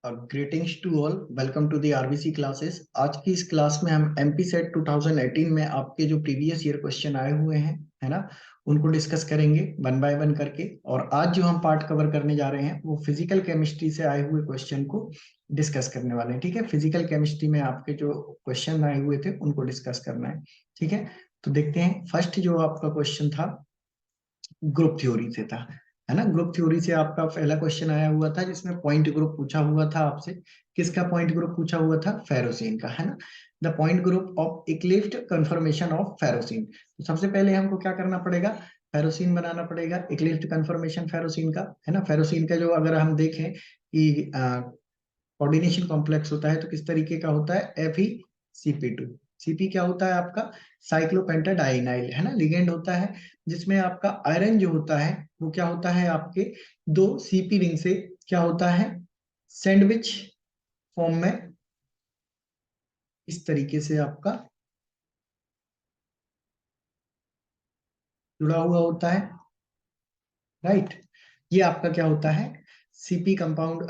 और greetings to all, welcome to the RBC classes. आज की इस क्लास में हम एमपी सेट 2018 में आपके जो प्रीवियस ईयर क्वेश्चन आए हुए हैं, है ना, उनको डिस्कस करेंगे वन बाय वन करके। और आज जो हम पार्ट कवर करने जा रहे हैं वो फिजिकल केमिस्ट्री से आए हुए क्वेश्चन को डिस्कस करने वाले हैं। ठीक है, फिजिकल केमिस्ट्री में आपके जो क्वेश्चन आए हुए थे उनको डिस्कस करना है। ठीक है, तो देखते हैं। फर्स्ट जो आपका क्वेश्चन था ग्रुप थ्योरी से था, है ना। ग्रुप थ्योरी से आपका पहला क्वेश्चन आया हुआ था जिसमें पॉइंट ग्रुप पूछा हुआ था आपसे। किसका पॉइंट ग्रुप पूछा हुआ था? फेरोसिन का, है ना। The point group of eclipsed confirmation of ferrocene. तो सबसे पहले हमको क्या करना पड़ेगा? फेरोसिन बनाना पड़ेगा, इक्लिप्स्ड कन्फर्मेशन फेरोसिन का, है ना। फेरोसिन का जो अगर हम देखें कि कोऑर्डिनेशन कॉम्प्लेक्स होता है तो किस तरीके का होता है? FeCP2। सीपी क्या होता है आपका? साइक्लोपेंटाडाइनाइल, है ना, लिगेंड होता है जिसमें आपका आयरन जो होता है वो क्या होता है आपके दो सीपी रिंग से क्या होता है? सैंडविच फॉर्म में इस तरीके से आपका जुड़ा हुआ होता है, राइट। ये आपका क्या होता है? सीपी कंपाउंड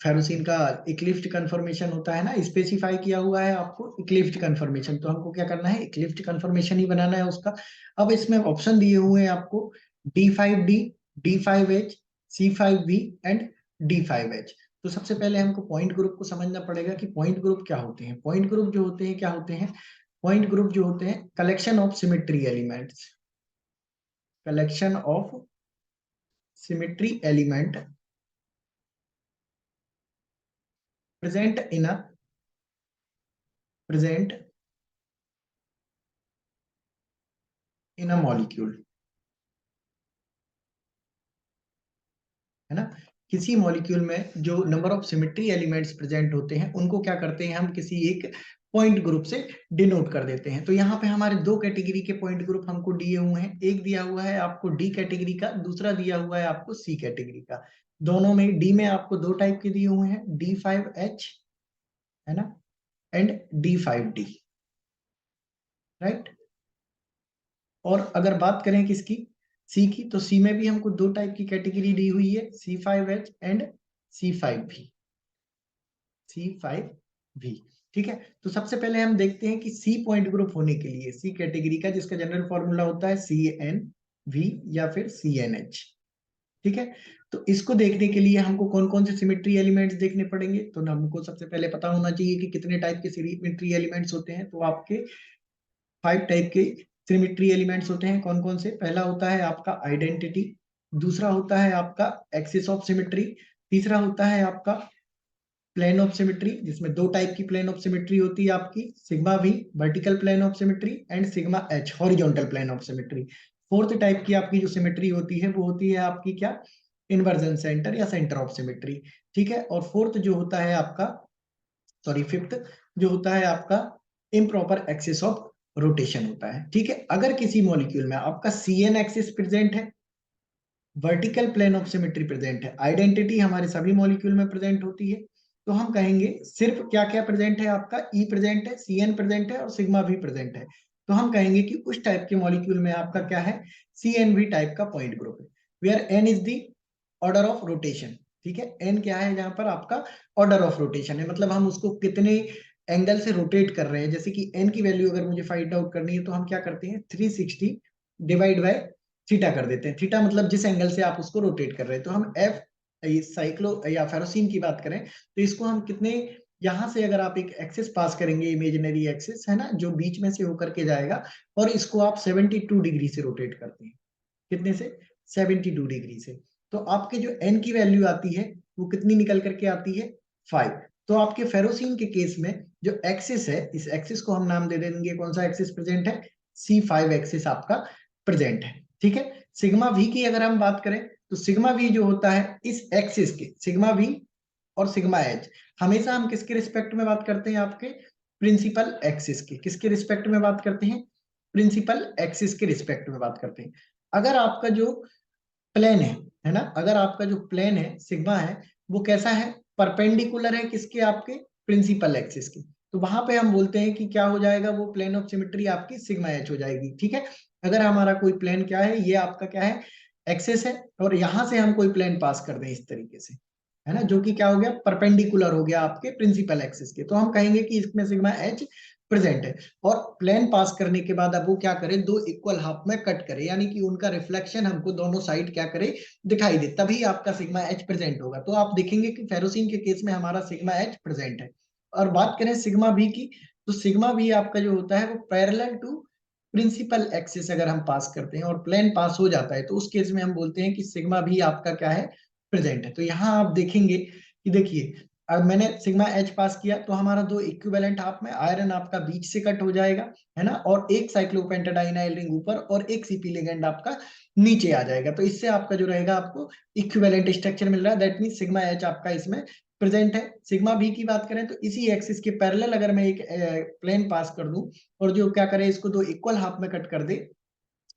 फेरोसिन का इक्लिप्स्ड कन्फर्मेशन होता है ना, स्पेसिफाई किया हुआ है आपको इक्लिप्स्ड कन्फर्मेशन। तो हमको क्या करना है? इक्लिप्स्ड कन्फर्मेशन ही बनाना है उसका। अब इसमें ऑप्शन दिए हुए हैं आपको D5D, D5H, C5V and D5H। तो सबसे पहले हमको पॉइंट ग्रुप को समझना पड़ेगा कि पॉइंट ग्रुप क्या होते हैं। पॉइंट ग्रुप जो होते हैं क्या होते हैं? पॉइंट ग्रुप जो होते हैं collection of symmetry elements, collection of symmetry element present in a present in a molecule, है ना। किसी मॉलिक्यूल में जो number of symmetry elements present होते हैं उनको क्या करते हैं हम? किसी एक पॉइंट ग्रुप से डिनोट कर देते हैं। तो यहाँ पे हमारे दो कैटेगरी के पॉइंट ग्रुप हमको दिए हुए हैं। एक दिया हुआ है आपको डी कैटेगरी का, दूसरा दिया हुआ है आपको सी कैटेगरी का। दोनों में डी में आपको दो टाइप के दिए हुए हैं, D5H, है ना, एंड D5D, राइट। और अगर बात करें किसकी? सी की, तो सी में भी हमको दो टाइप की कैटेगरी दी हुई है, C5H एंड C5V, C5V। ठीक है, तो सबसे पहले हम देखते हैं कि सी पॉइंट ग्रुप होने के लिए सी कैटेगरी का, जिसका जनरल फॉर्मूला होता है CnV या फिर CnH। ठीक है, तो इसको देखने के लिए हमको कौन कौन से सिमेट्री एलिमेंट्स देखने पड़ेंगे? तो हमको सबसे पहले पता होना चाहिए कि कितने टाइप के सिमेट्री एलिमेंट्स होते हैं। तो आपके 5 टाइप के सिमेट्री एलिमेंट्स होते हैं। कौन कौन से? पहला होता है आपका आइडेंटिटी, दूसरा होता है आपका एक्सिस ऑफ सिमेट्री, तीसरा होता है आपका प्लेन ऑफ सिमेट्री, जिसमें दो टाइप की प्लेन ऑफ सिमेट्री होती है आपकी, sigma V vertical plane of symmetry and sigma H horizontal plane of symmetry. Fourth type की आपकी जो सिमेट्री होती है वो होती है आपकी क्या? इन्वर्जन सेंटर या सेंटर ऑफ सिमेट्री। ठीक है, और फोर्थ जो होता है आपका, सॉरी फिफ्थ जो होता है आपका इम्प्रॉपर एक्सिस ऑफ रोटेशन होता है। ठीक है, अगर किसी मॉलिक्यूल में आपका CN एक्सिस प्रेजेंट है, vertical plane of symmetry present है, आइडेंटिटी हमारे सभी मॉलिक्यूल में प्रेजेंट होती है, तो हम कहेंगे सिर्फ क्या क्या प्रेजेंट है आपका? E प्रेजेंट है, CN प्रेजेंट है और सिग्मा भी प्रेजेंट है। तो हम कहेंगे कि उस टाइप के मॉलिक्यूल में आपका क्या है? CNV टाइप का पॉइंट ग्रुप है, where N is the order of rotation. ठीक है, N क्या है? जहां पर आपका ऑर्डर ऑफ रोटेशन है, मतलब हम उसको कितने एंगल से रोटेट कर रहे हैं। जैसे कि N की वैल्यू अगर मुझे फाइंड आउट करनी है तो हम क्या करते हैं? 360 डिवाइड बाय थीटा कर देते हैं। थीटा मतलब जिस एंगल से आप उसको रोटेट कर रहे हैं। तो हम एफ साइक्लो या फेरोसिन की बात करें तो इसको हम कितने, यहां से अगर आप एक एक्सिस पास करेंगे, इमेजिनरी एक्सिस, है ना, जो बीच में से होकर के जाएगा, और इसको आप 72 डिग्री से रोटेट करते हैं। कितने से? 72 डिग्री से। तो आपके जो एन की वैल्यू आती है वो कितनी निकल करके आती है? 5। तो आपके फेरोसिन के केस में जो एक्सिस है, इस एक्सिस को हम नाम दे देंगे, कौन सा एक्सिस प्रेजेंट है? C5 एक्सिस आपका प्रेजेंट है। ठीक है, सिग्मा वी की अगर हम बात करें तो सिग्मा वी जो होता है इस एक्सिस के, सिग्मा वी और सिग्मा एच, हमेशा हम किसके रिस्पेक्ट में बात करते हैं? आपके प्रिंसिपल एक्सिस के। किसके रिस्पेक्ट में बात करते हैं? प्रिंसिपल एक्सिस के रिस्पेक्ट में बात करते हैं। अगर आपका जो प्लेन है ना, अगर आपका जो प्लेन है सिग्मा है, वो कैसा है? परपेंडिकुलर है किसके? आपके प्रिंसिपल एक्सिस के। तो वहां पे हम बोलते हैं कि क्या हो जाएगा? वो प्लेन ऑफ सिमेट्री आपकी सिग्मा एच हो जाएगी। ठीक है, अगर हमारा कोई प्लेन क्या है, ये आपका क्या है? एक्सिस है, और यहां से हम कोई प्लेन पास कर दें इस तरीके से, है ना, जो कि क्या हो गया, परपेंडिकुलर हो गया आपके प्रिंसिपल एक्सिस के। तो हम कहेंगे कि इसमें सिग्मा एच प्रेजेंट है। और प्लेन पास करने के बाद अब वो क्या करे, दो इक्वल हाफ में कट करे, यानी कि उनका रिफ्लेक्शन हमको दोनों साइड क्या करे, दिखाई दे, तभी आपका सिग्मा एच प्रेजेंट होगा। तो आप देखेंगे कि फेरोसिन के केस में हमारा सिग्मा एच प्रेजेंट है। और बात करें सिग्मा बी की, तो सिग्मा बी आपका जो होता है वो पैरेलल टू प्रिंसिपल एक्सिस अगर हम पास करते हैं और प्लेन पास हो जाता है, तो उस केस में हम बोलते हैं कि सिग्मा भी आपका क्या है, प्रेजेंट है। तो यहाँ आप देखेंगे कि देखिए, अब मैंने सिग्मा एच पास किया तो हमारा दो इक्विवेलेंट हाफ में आयरन आपका बीच से कट हो जाएगा, है ना, और एक साइक्लोपेंटाडाइनाइल रिंग ऊपर और एक सीपी लिगेंड आपका नीचे आ जाएगा। तो इससे आपका जो रहेगा, आपको इक्विवेलेंट स्ट्रक्चर मिल रहा है। दैट मीन सिग्मा एच आपका इसमें प्रेजेंट है। सिग्मा बी की बात करें तो इसी एक्सिस के पैरेलल अगर मैं एक प्लेन पास कर दूं और जो क्या करे, इसको दो इक्वल हाफ में कट कर दे,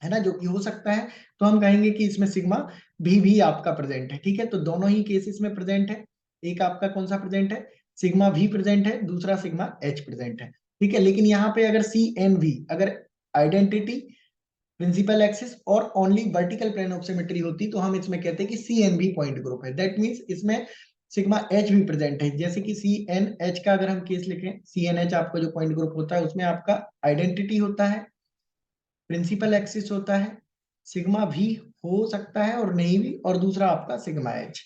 है ना, जो कि हो सकता है, तो हम कहेंगे कि इसमें सिग्मा भी आपका प्रेजेंट है। ठीक है, तो दोनों ही केसेस में प्रेजेंट है। एक आपका कौन सा प्रेजेंट है, सिग्मा भी प्रेजेंट है, दूसरा सिग्मा एच प्रेजेंट है। ठीक है, लेकिन यहाँ पे अगर सी एन वी अगर आइडेंटिटी प्रिंसिपल एक्सिस और only vertical plane of symmetry होती, तो हम इसमें कहते हैं कि C N B point group है। दैट मीन्स इसमें सिग्मा एच भी प्रेजेंट है। जैसे कि सी एन एच का अगर हम केस लिखें, सी एन एच आपका जो पॉइंट ग्रुप होता है उसमें आपका आइडेंटिटी होता है, प्रिंसिपल एक्सिस होता है, सिग्मा भी हो सकता है और नहीं भी, और दूसरा आपका सिग्मा एच।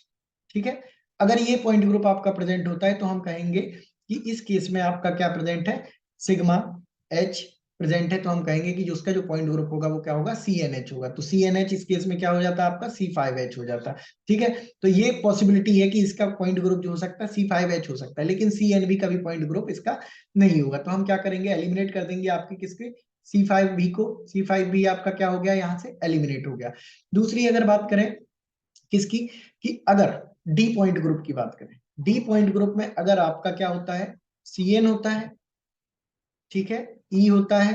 ठीक है, अगर ये पॉइंट ग्रुप आपका प्रेजेंट होता है तो हम कहेंगे कि इस केस में आपका क्या प्रेजेंट है, सिग्मा एच प्रेजेंट है। तो हम कहेंगे कि जो उसका जो पॉइंट ग्रुप होगा वो क्या होगा, सी एन एच होगा। तो सी एन एच इस केस में क्या हो जाता है, आपका सी फाइव एच हो जाता है। ठीक है, तो ये पॉसिबिलिटी है कि इसका पॉइंट ग्रुप जो हो सकता है सी फाइव एच हो सकता है, लेकिन सी एन बी का भी पॉइंट ग्रुप इसका नहीं होगा। तो हम क्या करेंगे, एलिमिनेट कर देंगे आपके किसके, सी फाइव बी को। सी फाइव बी आपका क्या हो गया, यहाँ से एलिमिनेट हो गया। दूसरी अगर बात करें किसकी, कि अगर डी पॉइंट ग्रुप की बात करें, डी पॉइंट ग्रुप में अगर आपका क्या होता है, सी एन होता है, ठीक है, ई होता है,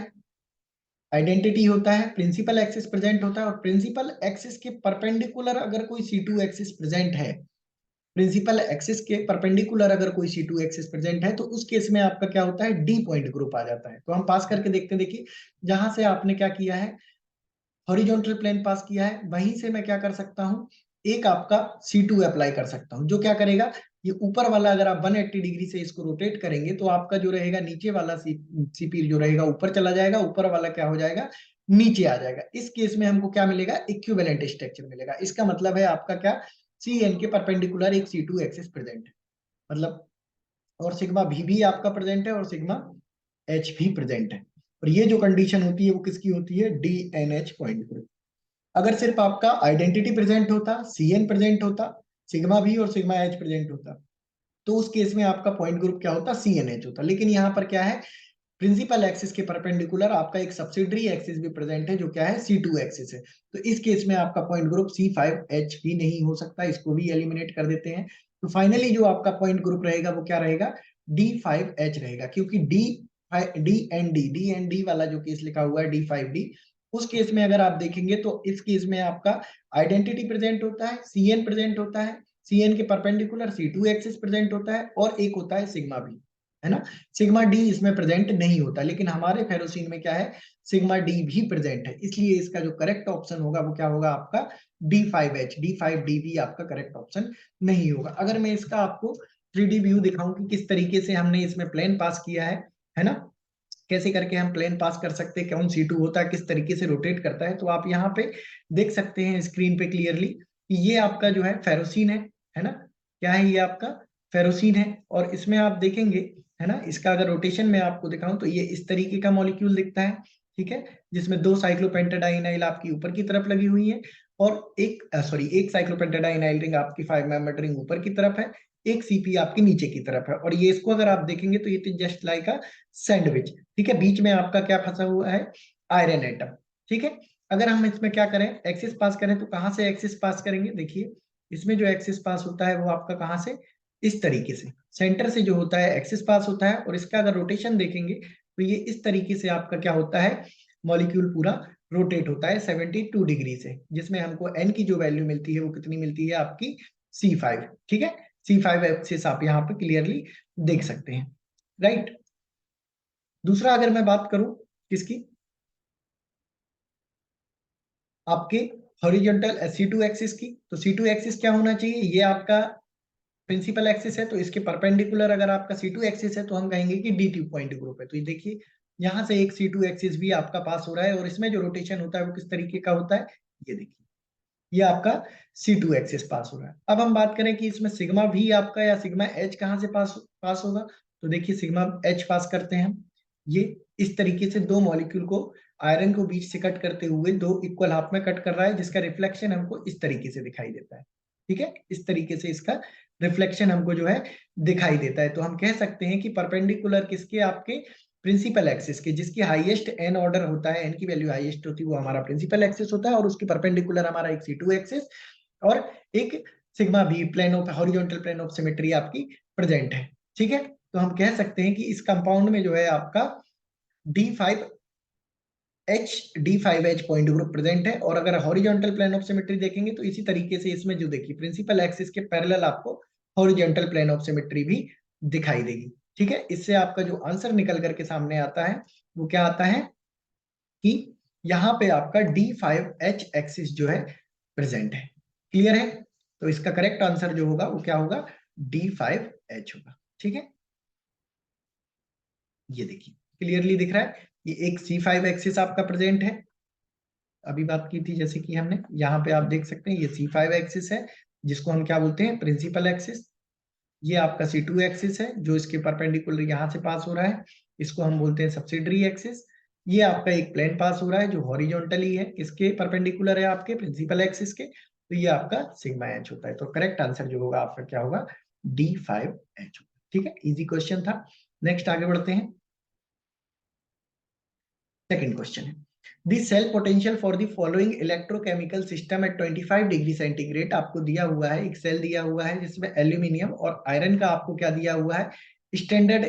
आइडेंटिटी होता है, प्रिंसिपल एक्सिस प्रेजेंट होता है, और प्रिंसिपल एक्सिस के परपेंडिकुलर अगर कोई सी टू एक्सिस प्रेजेंट है, प्रिंसिपल एक्सिस के परपेंडिकुलर अगर कोई सी टू एक्सिस प्रेजेंट है, तो उस केस में आपका क्या होता है, डी पॉइंट ग्रुप आ जाता है। तो हम पास करके देखते हैं, देखिए जहां से आपने क्या किया है, हॉरिजॉन्टल प्लेन पास किया है, वहीं से मैं क्या कर सकता हूँ, एक आपका C2 अप्लाई कर सकता हूँ, जो क्या करेगा, ये ऊपर वाला अगर आप 180 डिग्री से इसको रोटेट करेंगे तो आपका जो रहेगा नीचे वाला सीपी जो रहेगा ऊपर चला जाएगा, ऊपर वाला क्या हो जाएगा, नीचे आ जाएगा। इस केस में हमको क्या मिलेगा, इक्विवेलेंट स्ट्रक्चर मिलेगा। इसका मतलब है आपका क्या, सी एन के परपेंडिकुलर एक C2 एक्सिस प्रेजेंट है, मतलब, और सिग्मा भी आपका प्रेजेंट है और सिग्मा एच भी प्रेजेंट है। और ये जो कंडीशन होती है वो किसकी होती है, D N H point group. अगर सिर्फ आपका आइडेंटिटी प्रेजेंट होता, सी एन प्रेजेंट होता, सिग्मा भी और सिग्मा एच प्रेजेंट होता, तो उस केस में आपका पॉइंट ग्रुप क्या होता, सी एन एच होता। लेकिन यहाँ पर क्या है, प्रिंसिपल एक्सिस के परपेंडिकुलर आपका एक सब्सिडरी एक्सिस भी प्रेजेंट है, जो क्या है, सी टू एक्सिस है। तो इस केस में आपका point group C five H भी नहीं हो सकता, इसको भी एलिमिनेट कर देते हैं। तो फाइनली जो आपका पॉइंट ग्रुप रहेगा वो क्या रहेगा, डी फाइव एच रहेगा, क्योंकि डी एंड डी वाला जो केस लिखा हुआ है, डी फाइव डी, उस केस में अगर आप देखेंगे तो इस केस में आपका आइडेंटिटी प्रेजेंट होता है, सी एन प्रेजेंट होता है, सी एन के perpendicular C two axis present होता है, और एक होता है सिग्मा भी, है ना। सिग्मा डी इसमें प्रेजेंट नहीं होता, लेकिन हमारे फेरोसिन में क्या है, सिग्मा डी भी प्रेजेंट है। इसलिए इसका जो करेक्ट ऑप्शन होगा वो क्या होगा, आपका D five H, D five D भी आपका करेक्ट ऑप्शन नहीं होगा। अगर मैं इसका आपको 3D व्यू दिखाऊं कि किस तरीके से हमने इसमें प्लेन पास किया है ना, कैसे करके हम प्लेन पास कर सकते हैं, कौन C2 होता है, किस तरीके से रोटेट करता है, तो आप यहाँ पे देख सकते हैं स्क्रीन पे क्लियरली कि ये आपका जो है फेरोसिन है ना, क्या है ये आपका फेरोसिन है। और इसमें आप देखेंगे, है ना, इसका अगर रोटेशन में आपको दिखाऊं तो ये इस तरीके का मॉलिक्यूल दिखता है, ठीक है, जिसमें दो साइक्लोपेंटाडाइनाइल आपकी ऊपर की तरफ लगी हुई है, और एक साइक्लोपेंटाडाइनाइल रिंग आपकी 5 मेंबर्ड रिंग ऊपर की तरफ है, एक सीपी आपकी नीचे की तरफ है। और ये इसको अगर आप देखेंगे तो ये जस्ट लाइक अ सैंडविच, ठीक है, बीच में आपका क्या फंसा हुआ है, आयरन एटम। ठीक है, अगर हम इसमें क्या करें, एक्सिस पास करें, तो कहां से एक्सिस पास करेंगे, देखिए इसमें जो एक्सिस पास होता है वो आपका कहां से, इस तरीके से सेंटर से जो होता है एक्सिस पास होता है। और इसका अगर रोटेशन देखेंगे तो ये इस तरीके से आपका क्या होता है, मॉलिक्यूल पूरा रोटेट होता है 72 डिग्री से, जिसमें हमको एन की जो वैल्यू मिलती है वो कितनी मिलती है, आपकी C5। ठीक है, C5 एक्सिस आप यहाँ पे क्लियरली देख सकते हैं, राइट। दूसरा अगर मैं बात करूं किसकी, आपके हॉरिजॉन्टल C2 एक्सिस की, तो C2 एक्सिस क्या होना चाहिए, ये आपका प्रिंसिपल एक्सिस है तो इसके परपेंडिकुलर अगर आपका C2 एक्सिस है तो हम कहेंगे कि D2 पॉइंट ग्रुप है। तो ये देखिए यहाँ से एक C2 एक्सिस भी आपका पास हो रहा है और इसमें जो रोटेशन होता है वो किस तरीके का होता है, ये देखिए ये आपका C2 एक्सिस पास हो रहा है। अब हम बात करें कि इसमें सिग्मा V आपका या सिग्मा H कहाँ से पास होगा, तो देखिए सिग्मा H पास करते हैं हम। ये इस तरीके से दो मॉलिक्यूल को आयरन को बीच से कट करते हुए दो इक्वल हाफ में कट कर रहा है, जिसका रिफ्लेक्शन हमको इस तरीके से दिखाई देता है। ठीक है, इस तरीके से इसका रिफ्लेक्शन हमको जो है दिखाई देता है। तो हम कह सकते हैं कि परपेंडिकुलर किसके, आपके प्रिंसिपल एक्सिस के, जिसकी हाईएस्ट एन ऑर्डर होता है, एन की वैल्यू हाईएस्ट होती है, वो हमारा प्रिंसिपल एक्सिस होता है और उसकी परपेंडिकुलर हमारा एक C2 एक्सिस और एक सिग्मा भी plane of horizontal plane of symmetry आपकी प्रेजेंट है। ठीक है, तो हम कह सकते हैं कि इस कंपाउंड में जो है आपका D5H पॉइंट ग्रुप प्रेजेंट है। और अगर हॉरिजॉन्टल प्लेन ऑफ सिमेट्री देखेंगे तो इसी तरीके से इसमें जो देखिए प्रिंसिपल एक्सिस के पैरेलल आपको हॉरिजॉन्टल प्लेन ऑफ सिमेट्री भी दिखाई देगी। ठीक है, इससे आपका जो आंसर निकल करके सामने आता है वो क्या आता है कि यहाँ पे आपका D5H एक्सिस जो है प्रेजेंट है। क्लियर है, तो इसका करेक्ट आंसर जो होगा वो क्या होगा, D5H होगा। ठीक है, ये देखिए क्लियरली दिख रहा है, ये एक C5 एक्सिस आपका प्रेजेंट है, अभी बात की थी जैसे कि हमने, यहाँ पे आप देख सकते हैं ये C5 एक्सिस है जिसको हम क्या बोलते हैं, प्रिंसिपल एक्सिस। ये आपका C2 एक्सिस है जो इसके परपेंडिकुलर यहाँ से पास हो रहा है, इसको हम बोलते हैं सब्सिडरी एक्सिस। ये आपका एक प्लेन पास हो रहा है जो हॉरिजॉन्टली है, किसके परपेंडिकुलर है, आपके प्रिंसिपल एक्सिस के, तो ये आपका सिग्मा एच होता है। तो करेक्ट आंसर जो होगा आपका क्या होगा, D5H होगा। ठीक है, इजी क्वेश्चन था। नेक्स्ट आगे बढ़ते हैं, सेकंड क्वेश्चन है the cell potential for the following electrochemical system at 25 degree centigrade. आपको दिया हुआ है एक सेल दिया हुआ है जिसमें एल्यूमिनियम और आयरन का आपको क्या दिया हुआ है, स्टैंडर्ड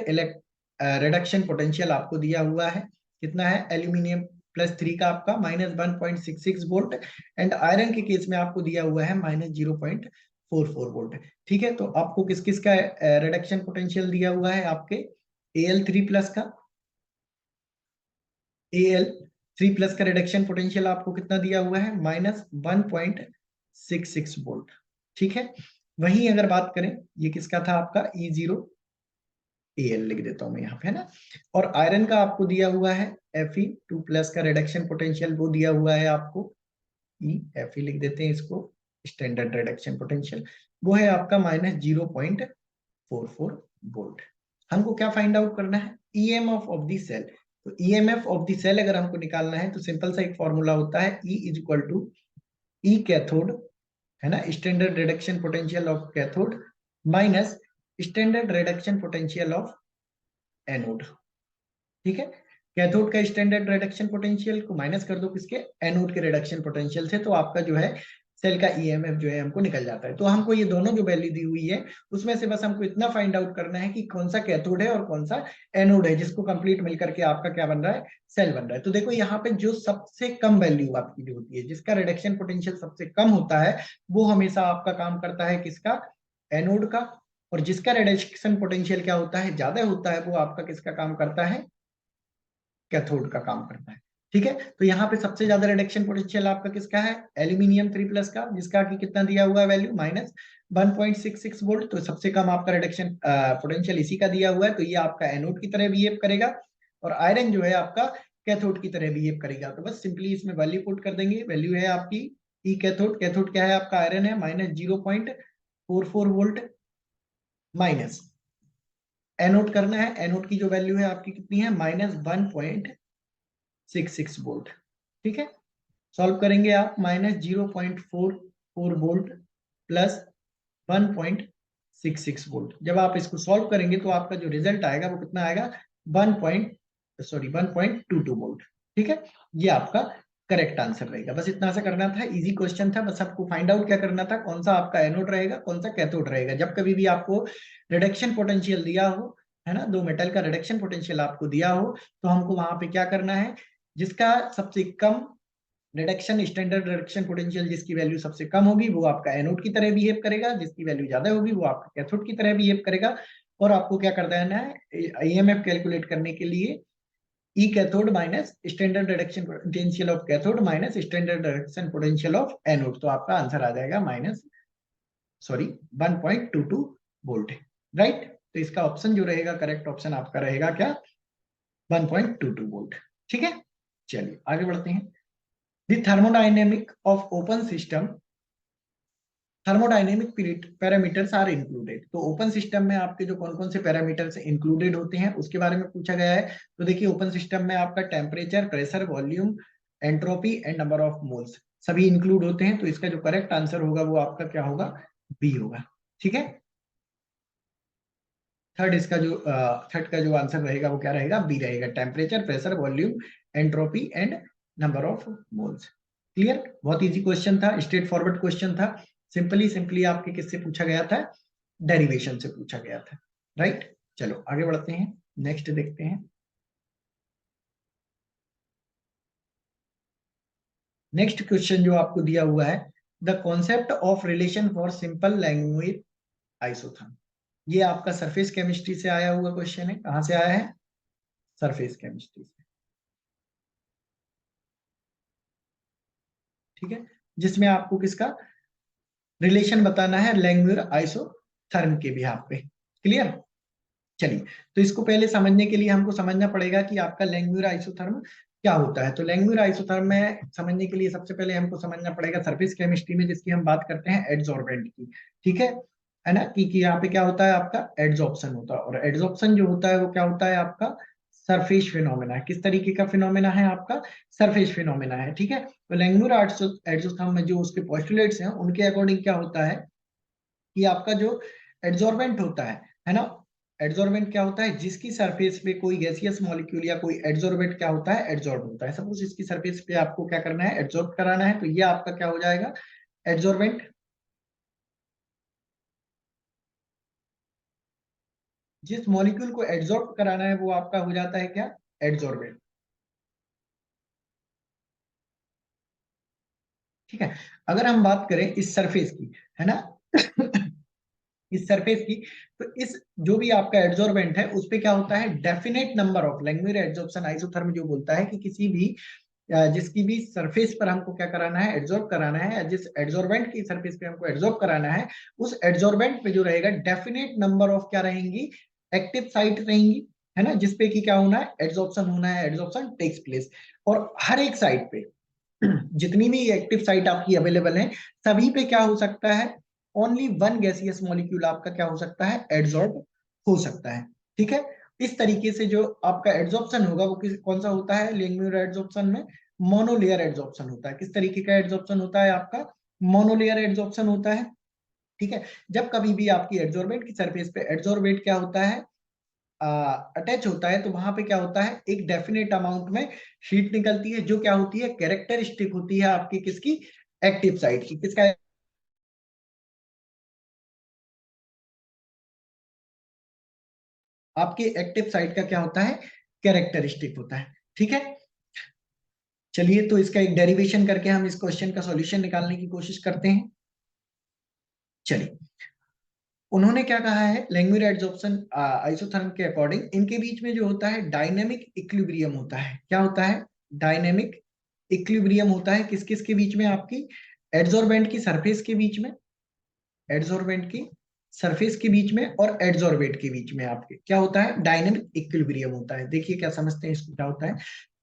रिडक्शन पोटेंशियल आपको दिया हुआ है। कितना है, एल्यूमिनियम +3 का आपका -1.66 वोल्ट एंड आयरन के केस में आपको दिया हुआ है -0.44 वोल्ट। ठीक है, तो आपको किस किस का रिडक्शन पोटेंशियल दिया हुआ है, आपके Al3+ का, Al3+ का रिडक्शन पोटेंशियल आपको कितना दिया हुआ है, -1.66 वोल्ट। ठीक है, वहीं अगर बात करें ये किसका था आपका, E0Al लिख देता हूं मैं यहाँ पे, है ना। और आयरन का आपको दिया हुआ है Fe2+ का रिडक्शन पोटेंशियल, वो दिया हुआ है आपको Fe लिख देते हैं इसको, स्टैंडर्ड रिडक्शन पोटेंशियल, वो है आपका -0.44 वोल्ट। हमको क्या फाइंड आउट करना है, EMF ऑफ द सेल। तो EMF ऑफ द सेल अगर हमको निकालना है तो सिंपल सा एक फॉर्मूला होता है, E is equal to E cathode, है ना, standard reduction potential of cathode minus standard reduction potential of anode. ठीक है, कैथोड का स्टैंडर्ड रिडक्शन पोटेंशियल को माइनस कर दो किसके, एनोड के रिडक्शन पोटेंशियल से, तो आपका जो है सेल का EMF जो है हमको निकल जाता है। तो हमको ये दोनों जो वैल्यू दी हुई है उसमें से बस हमको इतना फाइंड आउट करना है कि कौन सा कैथोड है और कौन सा एनोड है, जिसको कंप्लीट मिलकर के आपका क्या बन रहा है, सेल बन रहा है। तो देखो यहाँ पे जो सबसे कम वैल्यू आपकी जो होती है, जिसका रिडक्शन पोटेंशियल सबसे कम होता है, वो हमेशा आपका काम करता है किसका, एनोड का। और जिसका रिडक्शन पोटेंशियल क्या होता है, ज्यादा होता है, वो आपका किसका काम करता है, कैथोड का काम करता है। ठीक है, तो यहाँ पे सबसे ज्यादा रिडक्शन पोटेंशियल आपका किसका है, एल्यूमिनियम 3+ का, जिसका कि कितना दिया हुआ है वैल्यू, -1.66 वोल्ट। तो सबसे कम आपका रिडक्शन पोटेंशियल इसी का दिया हुआ है, तो ये आपका एनोड की तरह बिहेव करेगा और आयरन जो है आपका कैथोड की तरह बिहेव करेगा। तो बस सिंपली इसमें वैल्यू पुट कर देंगे, वैल्यू है आपकी ई कैथोड, कैथोड क्या है आपका, आयरन है, -0.44 वोल्ट माइनस एनोड करना है, एनोड की जो वैल्यू है आपकी कितनी है, -1.66 वोल्ट। ठीक है, सॉल्व करेंगे आप, -0.44 वोल्ट प्लस 1.66 वोल्ट, जब आप इसको सॉल्व करेंगे तो आपका जो रिजल्ट आएगा वो कितना आएगा, 1.22 वोल्ट। ठीक है, ये आपका करेक्ट आंसर रहेगा। बस इतना सा करना था, इजी क्वेश्चन था। बस आपको फाइंड आउट क्या करना था, कौन सा आपका एनोड रहेगा, कौन सा कैथोड रहेगा। जब कभी भी आपको रिडक्शन पोटेंशियल दिया हो, है ना, दो मेटल का रिडक्शन पोटेंशियल आपको दिया हो, तो हमको वहां पे क्या करना है, जिसका सबसे कम रिडक्शन, स्टैंडर्ड रिडक्शन पोटेंशियल जिसकी वैल्यू सबसे कम होगी वो आपका एनोड की तरह बिहेव करेगा, जिसकी वैल्यू ज्यादा होगी वो आपका कैथोड की तरह बिहेव करेगा। और आपको क्या कर देना है, EMF कैलकुलेट करने के लिए ई cathode minus standard reduction potential of cathode minus standard reduction potential of anode, तो आपका आंसर आ जाएगा 1.22 वोल्ट है, राइट। तो इसका ऑप्शन जो रहेगा, करेक्ट ऑप्शन आपका रहेगा क्या, 1.22 वोल्ट। ठीक है, चलिए आगे बढ़ते हैं। The thermodynamic of open system, thermodynamic parameters are included. तो ओपन सिस्टम में आपके जो कौन कौन से पैरामीटर्स इंक्लूडेड होते हैं उसके बारे में पूछा गया है। तो देखिए ओपन सिस्टम में आपका temperature, pressure, volume, entropy and number of moles सभी इंक्लूड होते हैं। तो इसका जो करेक्ट आंसर होगा वो आपका क्या होगा, बी होगा। ठीक है, थर्ड का जो आंसर रहेगा वो क्या रहेगा, बी रहेगा। Temperature, pressure, volume, entropy and number of moles. Clear, बहुत इजी क्वेश्चन था, स्ट्रेट फॉरवर्ड क्वेश्चन था। सिंपली सिंपली आपके किससे पूछा गया था, डेरिवेशन से पूछा गया था, राइट। चलो आगे बढ़ते हैं, नेक्स्ट देखते हैं। नेक्स्ट क्वेश्चन जो आपको दिया हुआ है, the concept of relation for simple language isotherm. ये आपका सरफेस केमिस्ट्री से आया हुआ क्वेश्चन है। कहां से आया है, सरफेस केमिस्ट्री से। ठीक है, जिसमें आपको किसका रिलेशन बताना है, लैंग्वेज आइसोथर्म के भी आप पे। क्लियर, चलिए। तो इसको पहले समझने के लिए हमको समझना पड़ेगा कि आपका लैंग्वेज आइसोथर्म क्या होता है। तो लैंग्वेज आइसोथर्म में समझने के लिए सबसे पहले हमको समझना पड़ेगा सरफेस केमिस्ट्री में जिसकी हम बात करते हैं एडसॉर्बेंट की। ठीक है ना, कि यहाँ पे क्या होता है आपका एडसॉर्प्शन होता है, और एडसॉर्प्शन जो होता है वो क्या होता है आपका सरफेस फिनोमेना है। किस तरीके का फिनोमेना है आपका, सरफेस फिनोमेना है। ठीक है, तो लैंग्वेज आइसोथर्म में जो उसके पोस्टुलेट्स हैं उनके अकॉर्डिंग क्या होता है कि आपका जो एड्सॉर्बेंट होता है ना, एड्सॉर्बेंट क्या होता है, जिसकी सरफेस पे कोई गैसियस मॉलिक्यूल या कोई एड्सॉर्बेंट क्या होता है, एड्सॉर्ब होता है। सपोज इसकी सरफेस पे आपको क्या करना है, एड्सॉर्ब कराना है, तो ये आपका क्या हो जाएगा, एड्सॉर्बेंट। जिस मॉलिक्यूल को एड्सॉर्ब कराना है वो आपका हो जाता है क्या, एड्सॉर्बेंट। ठीक है, अगर हम बात करें इस सरफेस की, है ना इस सरफेस की, तो इस जो भी आपका एड्सॉर्बेंट है उस पे क्या होता है, definite number of, language adsorption isotherm जो बोलता है कि किसी भी जिसकी भी सरफेस पर हमको क्या कराना है, एड्सॉर्ब कराना है, या जिस एड्सॉर्बेंट की सरफेस पे हमको एड्सॉर्ब कराना है, उस एड्सॉर्बेंट पे जो रहेगा डेफिनेट नंबर ऑफ क्या रहेंगी, एक्टिव साइट रहेंगी, है ना, जिसपे की क्या होना है, एड्सॉर्प्शन होना है, एड्सॉर्प्शन टेक्स प्लेस। और हर एक साइट पे जितनी भी एक्टिव साइट आपकी अवेलेबल है सभी पे क्या हो सकता है, ओनली वन गैसियस मॉलिक्यूल आपका क्या हो सकता है, एड्सॉर्ब हो सकता है। ठीक है, इस तरीके से जो आपका एड्सॉर्प्शन होगा वो कौन सा होता है, लिंग्यूलर एड्सॉर्प्शन में मोनोलेयर एड्सॉर्प्शन होता है। किस तरीके का एड्सॉर्प्शन होता है आपका, मोनोलेयर एड्सॉर्प्शन होता है। ठीक है, जब कभी भी आपकी एड्सॉर्बेंट की सरफेस पे एड्सॉर्बेंट क्या होता है, अटैच होता है, तो वहां पे क्या होता है, एक डेफिनेट अमाउंट में हीट निकलती है जो क्या होती है, कैरेक्टरिस्टिक होती है आपकी किसकी, एक्टिव साइट की। किसका, आपके एक्टिव साइट का क्या होता है, कैरेक्टरिस्टिक होता है। ठीक है, चलिए तो इसका एक डेरिवेशन करके हम इस क्वेश्चन का सॉल्यूशन निकालने की कोशिश करते हैं। चलिए, उन्होंने क्या कहा है, लैंग्वेज एड्सॉर्प्शन आइसोथर्म के अकॉर्डिंग इनके बीच में जो होता है डायनेमिक इक्विलिब्रियम होता है। क्या होता है, डायनेमिक इक्विलिब्रियम होता है किस किस के बीच में, आपकी एड्सॉर्बेंट की सरफेस के बीच में, एड्सॉर्बेंट की सरफेस के बीच में और एड्सॉर्बेंट के बीच में आपके क्या होता है, डायनेमिक इक्विलिब्रियम होता है। देखिए क्या समझते हैं इसको, क्या होता है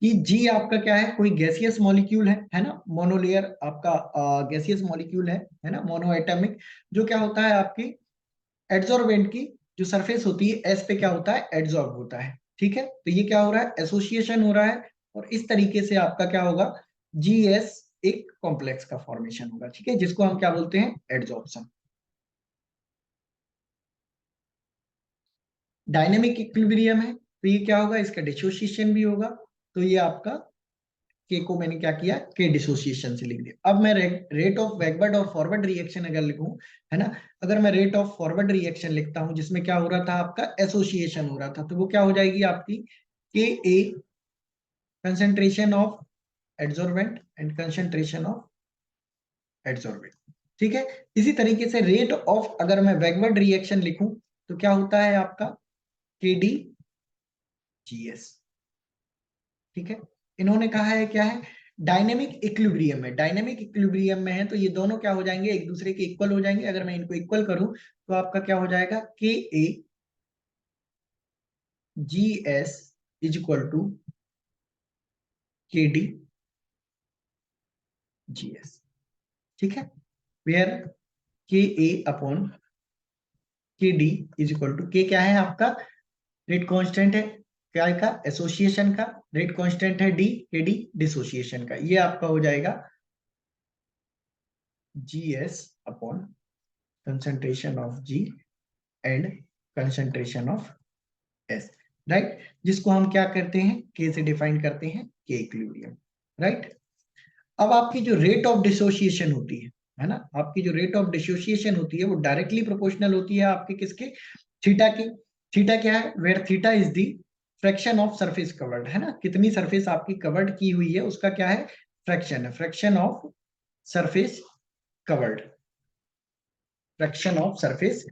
कि जी आपका क्या है, कोई गैसियस मॉलिक्यूल है ना, मोनोलेयर आपका गैसियस मॉलिक्यूल है ना, मोनो एटॉमिक, जो क्या होता है आपकी एड्सॉर्बेंट की जो सरफेस होती है एस पे क्या होता है, एड्सॉर्ब होता है। ठीक है, तो ये क्या हो रहा है, एसोसिएशन हो रहा है, और इस तरीके से आपका क्या होगा, जी एस एक कॉम्प्लेक्स का फॉर्मेशन होगा। ठीक है, जिसको हम क्या बोलते हैं, एड्सॉर्प्शन। डायनेमिक इक्विलिब्रियम है तो ये क्या होगा, इसका डिसोसिएशन भी होगा। तो ये आपका के को मैंने क्या किया, के डिसोसिएशन से लिख दिया। अब मैं रेट ऑफ बैकवर्ड और फॉरवर्ड रिएक्शन अगर लिखूं, है ना, अगर मैं रेट ऑफ फॉरवर्ड रिएक्शन लिखता हूं जिसमें क्या हो रहा था, आपका एसोसिएशन हो रहा था, तो वो क्या हो जाएगी आपकी, K A concentration of adsorbent and concentration of adsorbent. ठीक है, इसी तरीके से रेट ऑफ अगर मैं बैकवर्ड रिएक्शन लिखूं तो क्या होता है आपका, के डी जी एस। ठीक है, इन्होंने कहा है क्या है, डायनेमिक इक्विलिब्रियम में, डायनेमिक इक्विलिब्रियम में है तो ये दोनों क्या हो जाएंगे, एक दूसरे के इक्वल हो जाएंगे। अगर मैं इनको इक्वल करूं तो आपका क्या हो जाएगा, K A G S is equal to K D G S. ठीक है, where K A upon K D is equal to, K क्या है आपका, रेट कांस्टेंट है, क्या का, एसोसिएशन का, रेट कांस्टेंट है डी, के डी डिसोसिएशन का, ये आपका हो जाएगा G S upon concentration of G and concentration of S, right, जिसको हम क्या करते हैं, के से डिफाइन करते हैं, के इक्विलिब्रियम, राइट। अब आपकी जो रेट ऑफ डिसोसिएशन होती है ना, आपकी जो रेट ऑफ डिसोसिएशन होती है वो डायरेक्टली प्रोपोर्शनल होती है आपके किसके, थीटा की। थीटा क्या है, where theta is the fraction of surface covered, है ना, कितनी सरफेस आपकी कवर्ड की हुई है उसका क्या है, फ्रैक्शन है, fraction of surface covered, fraction of surface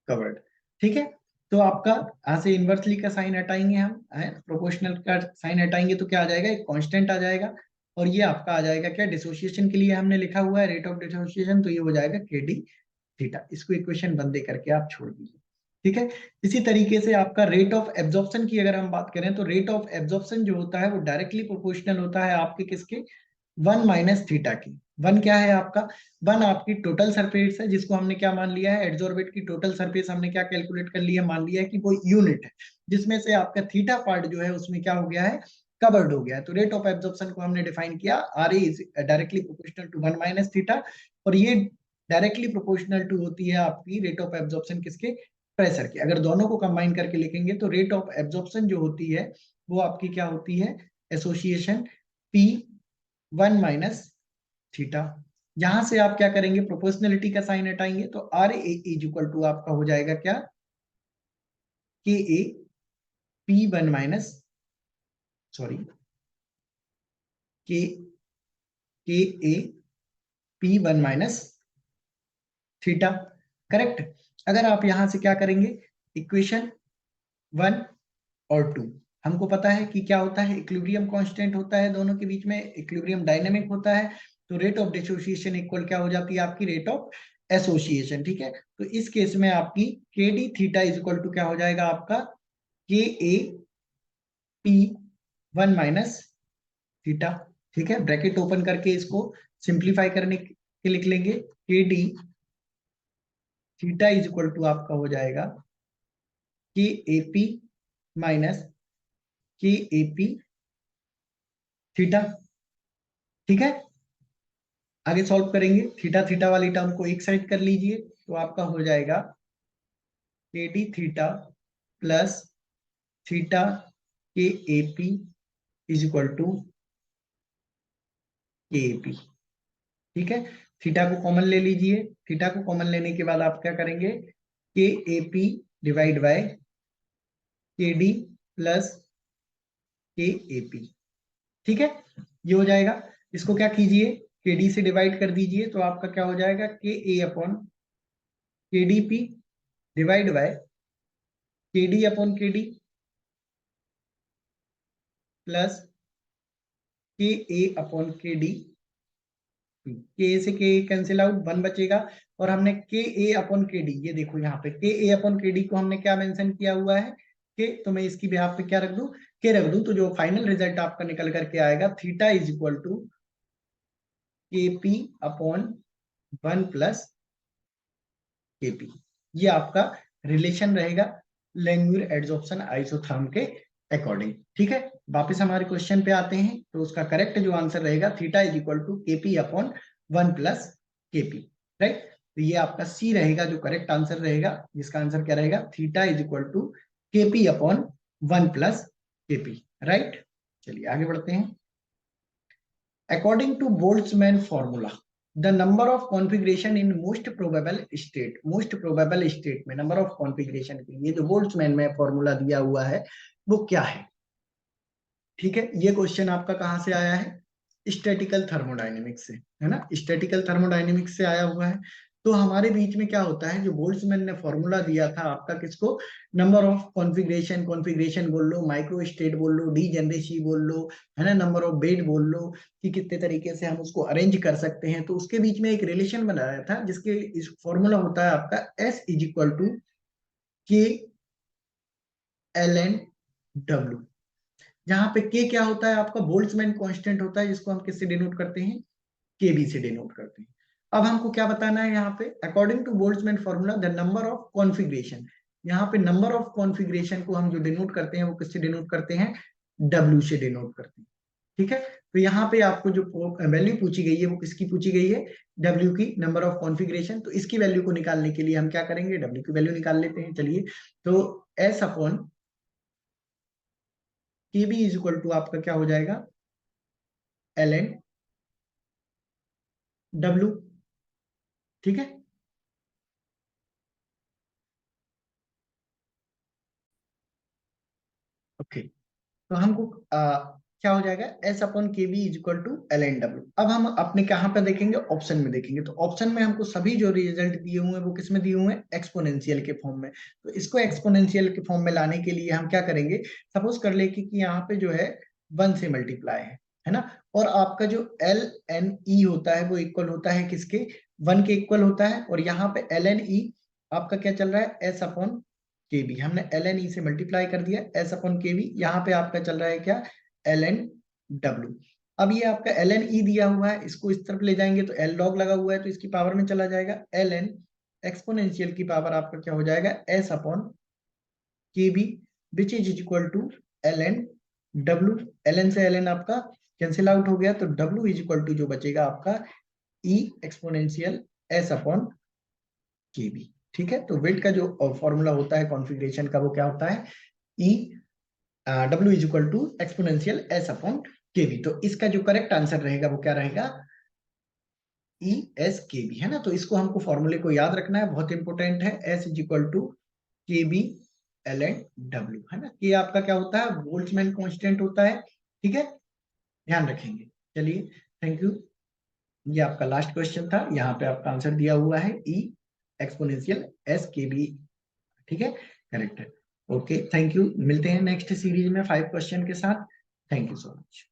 covered. ठीक है, तो आपका यहां से इनवर्सली का साइन हटाएंगे हम, प्रोपोर्शनल का साइन हटाएंगे तो क्या आ जाएगा, एक कांस्टेंट आ जाएगा, और ये आपका आ जाएगा क्या, डिसोसिएशन के लिए हमने लिखा हुआ है रेट ऑफ डिसोसिएशन, तो ये हो जाएगा के डी थीटा। इसको इक्वेशन बंद दे करके आप छोड़ दीजिए। ठीक है, इसी तरीके से आपका रेट ऑफ एब्जॉर्प्शन की अगर हम बात करें तो रेट ऑफ एब्जॉर्प्शन जो होता है वो डायरेक्टली प्रोपोर्शनल होता है आपके किसके, वन माइनस थीटा की। वन क्या है आपका, वन आपकी टोटल सरफेस है, जिसको हमने क्या मान लिया है, एड्सॉर्बेट की टोटल सरफेस हमने क्या कैलकुलेट कर लिया, मान लिया है कि वो यूनिट है, जिसमें से आपका थीटा पार्ट जो है उसमें क्या हो गया है, कवर्ड हो गया है। तो रेट ऑफ एब्जॉर्प्शन को हमने डिफाइन किया, R A is directly proportional to one minus theta, और ये डायरेक्टली प्रोपोर्शनल टू होती है आपकी रेट ऑफ एब्जॉर्प्शन किसके, प्रेशर की। अगर दोनों को कंबाइन करके लिखेंगे तो रेट ऑफ एब्जॉर्प्शन जो होती है वो आपकी क्या होती है, association P one minus theta. यहां से आप क्या करेंगे, प्रोपोर्शनलिटी का साइन हटाएंगे तो R A is equal to आपका हो जाएगा क्या, K A P one minus, sorry, K K A P one minus theta, correct. अगर आप यहां से क्या करेंगे, इक्वेशन वन और टू, हमको पता है कि क्या होता है, इक्विलिब्रियम कांस्टेंट होता है दोनों के बीच में, इक्विलिब्रियम डायनेमिक होता है, तो रेट ऑफ डिसोसिएशन इक्वल क्या हो जाती है आपकी, रेट ऑफ एसोसिएशन। ठीक है, तो इस केस में आपकी K D theta is equal to क्या हो जाएगा आपका, K A P one minus theta. ठीक है, ब्रैकेट ओपन करके इसको सिंप्लीफाई करने के लिख लेंगे, K D theta is equal to आपका हो जाएगा के ए पी माइनस के ए पी थीटा। ठीक है, आगे सॉल्व करेंगे, थीटा थीटा वाली टर्म को एक साइड कर लीजिए, तो आपका हो जाएगा के D theta plus theta K A P is equal to K A P. ठीक है, थीटा को कॉमन ले लीजिए, थीटा को कॉमन लेने के बाद आप क्या करेंगे, के ए पी डिवाइड बाय के डी प्लस के ए पी। ठीक है, ये हो जाएगा, इसको क्या कीजिए, के डी से डिवाइड कर दीजिए, तो आपका क्या हो जाएगा, K A upon K D P divide by के D upon K D plus के ए अपॉन के डी, के से के कैंसिल आउट, वन बचेगा, और हमने के ए अपॉन के डी, ये देखो यहाँ पे के ए अपॉन के डी को हमने क्या मेंशन किया हुआ है, के, तो मैं इसकी बिहाफ पे क्या रख दूं, के रख दूं, तो जो फाइनल रिजल्ट आपका निकल करके आएगा, theta is equal to K P upon one plus K P, ये आपका रिलेशन रहेगा लैंगुर एड्सॉर्प्शन आइसोथर्म के अकॉर्डिंग। ठीक है, वापस हमारे क्वेश्चन पे आते हैं, तो उसका करेक्ट जो आंसर रहेगा, theta is equal to K P upon one plus K P, right. तो ये आपका सी रहेगा जो करेक्ट आंसर रहेगा, जिसका आंसर क्या रहेगा, theta is equal to K P upon one plus K P, right. चलिए आगे बढ़ते हैं। According to Boltzmann formula, the number of configuration in most probable state, most probable state में नंबर ऑफ कॉन्फ़िगरेशन के लिए जो बोल्ट्जमैन में फॉर्मूला दिया हुआ है वो क्या है। ठीक है, ये क्वेश्चन आपका कहां से आया है, स्टैटिकल थर्मोडायनेमिक्स से, है ना, स्टैटिकल थर्मोडायनेमिक्स से आया हुआ है। तो हमारे बीच में क्या होता है, जो बोल्ट्जमैन ने फॉर्मूला दिया था आपका किसको, नंबर ऑफ कॉन्फ़िगरेशन, कॉन्फ़िगरेशन बोल लो, माइक्रो स्टेट बोल लो, डीजेनरेसी बोल लो, है ना, नंबर ऑफ बेड बोल लो, कि कितने तरीके से हम उसको अरेंज कर सकते हैं। तो उसके बीच में एक रिलेशन बनाया था, जिसके इस फॉर्मूला होता है आपका S इज इक्वल टू के एल एन डब्ल्यू, जहां पे के क्या होता है आपका, बोल्ट्जमैन कांस्टेंट होता है, जिसको हम किससे डिनोट करते हैं, के बी से डिनोट करते हैं। अब हमको क्या बताना है यहाँ पे, according to Boltzmann formula the number of configuration, यहाँ पे नंबर ऑफ कॉन्फ़िगरेशन को हम जो डिनोट करते हैं वो किससे डिनोट करते हैं, डब्ल्यू से डिनोट करते हैं। ठीक है, तो यहाँ पे आपको जो वैल्यू पूछी गई है वो किसकी पूछी गई है, डब्ल्यू की, नंबर ऑफ कॉन्फ़िगरेशन। तो इसकी वैल्यू को निकालने के लिए हम क्या करेंगे, डब्ल्यू की वैल्यू निकाल लेते हैं। चलिए, तो S upon K B is equal to आपका क्या हो जाएगा, एल एन डब्ल्यू। ठीक है, ओके, तो हमको क्या हो जाएगा, S upon K B is equal to L N W. अब हम अपने कहाँ पे देखेंगे, ऑप्शन में देखेंगे। तो ऑप्शन में हमको सभी जो रिजल्ट दिए हुए हैं वो किस में दिए हुए हैं, एक्सपोनेंशियल के फॉर्म में। तो इसको एक्सपोनेंशियल के फॉर्म में लाने के लिए हम क्या करेंगे, सपोज कर ले कि यहाँ पे जो है 1 से मल्टीप्लाई है ना, और आपका जो एल एन ई होता है वो इक्वल होता है किसके, 1 के इक्वल होता है। और यहाँ पे एल एन ई आपका क्या चल रहा है, एस अपॉन के बी, हमने एल एन ई से मल्टीप्लाई कर दिया, एस अपॉन के बी, यहाँ पे आपका चल रहा है क्या, एल एन डब्ल्यू। अब ये आपका एल एन ई दिया हुआ है, इसको इस तरफ ले जाएंगे तो एल लॉग लगा हुआ है, तो इसकी पावर में चला जाएगा, एल एन एक्सपोनेंशियल की पावर आपका क्या हो जाएगा, S upon K B, which is equal to L N W. L N से एल एन आपका कैंसिल आउट हो गया, तो डब्ल्यू इज इक्वल टू जो बचेगा आपका ई exponential S upon K B. ठीक है, तो वेट का जो फॉर्मूला होता है कॉन्फ़िगरेशन का वो क्या होता है, E W is equal to exponential S upon K B. तो इसका जो करेक्ट आंसर रहेगा वो क्या रहेगा, ई एस के बी, है ना। तो इसको हमको फॉर्मूले को याद रखना है, बहुत इंपॉर्टेंट है, एस इज इक्वल टू के बी एल एन डब्ल्यू, है ना। ये आपका क्या होता है, बोल्ट्जमैन कांस्टेंट होता है। ठीक है, ध्यान रखेंगे। चलिए, थैंक यू। ये आपका लास्ट क्वेश्चन था, यहाँ पे आपका आंसर दिया हुआ है ई एक्सपोनेंशियल एस के बी। ठीक है, करेक्ट है। ओके, थैंक यू, मिलते हैं नेक्स्ट सीरीज में 5 क्वेश्चन के साथ। Thank you so much.